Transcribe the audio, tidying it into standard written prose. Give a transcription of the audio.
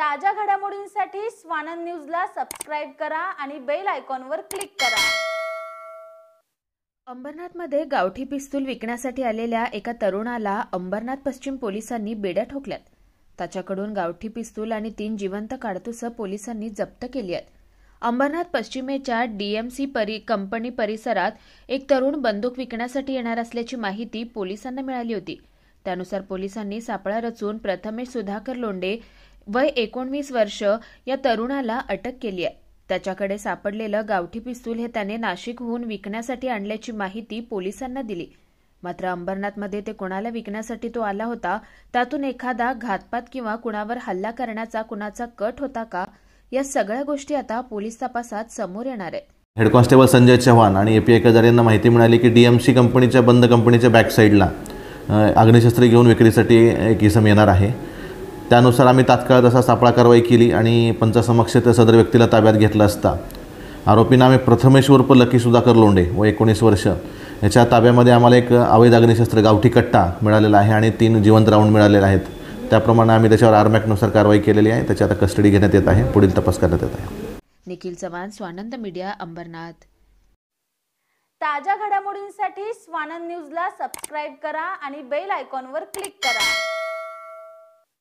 ताज्या घडामोडींसाठी स्वानंद न्यूजला सबस्क्राइब करा आणि बेल आयकॉनवर क्लिक करा। अंबरनाथमध्ये गावठी पिस्तूल विकण्यासाठी आलेल्या एका तरुणाला अंबरनाथ पश्चिम पोलिसांनी बेड्या ठोकल्यात। त्याच्याकडून गावठी पिस्तूल आणि 3 जिवंत काडतुसं पोलिसांनी जप्त केली आहेत। अंबरनाथ पश्चिमेच्या डीएमसी कंपनी परिसरात एक तरुण बंदूक विकण्यासाठी येणार असल्याची माहिती पोलिसांना मिळाली होती। त्यानुसार पोलिसांनी सापळा रचून प्रथमेश सुधाकर लोंढे वय 19 वर्ष या तरुणाला अटक केली आहे। त्याच्याकडे सापडलेलं गावठी पिस्तूल हे त्याने नाशिकहून विकण्यासाठी आणल्याची माहिती पोलिसांना दिली। मात्र अंबरनाथमध्ये ते कोणाला विकण्यासाठी तो आला होता, त्यातून एखादा घातपात किंवा कुणावर हल्ला करण्याचा कुणाचा कट होता का, या सगळ्या गोष्टी आता पोलीस तपासात समोर येणार आहेत। हेड कॉन्स्टेबल संजय चव्हाण आणि एपीआय केदार यांना माहिती मिळाली की डीएमसी कंपनीच्या बंद कंपनीच्या बॅक साईडला अग्निशस्त्रे घेऊन विक्रीसाठी एक इसम येणार आहे। त्यानुसार आम्ही तात्काळ तसा सापळा कारवाई केली आणि पंचासमक्ष त्या सदर व्यक्तीला ताब्यात घेतलं असता आरोपी नामे प्रथमेश उर्फ लकी सुधाकर लोंढे व 19 वर्ष याच्या ताब्यामध्ये आम्हाला एक अवैध अग्निशस्त्र गावठी कट्टा मिळालेला आहे आणि 3 जिवंत राऊंड मिळालेले आहेत। त्याप्रमाणे आम्ही त्याच्यावर आरमॅकनुसार कारवाई केलेली आहे। त्याची आता कस्टडी घेण्यात येत आहे, पुढील तपास करण्यात येत आहे। निखिल चव्हाण, स्वानंद मीडिया, अंबरनाथ। ताज्या घडामोडींसाठी स्वानंद न्यूजला सबस्क्राइब करा आणि बेल आयकॉनवर क्लिक करा।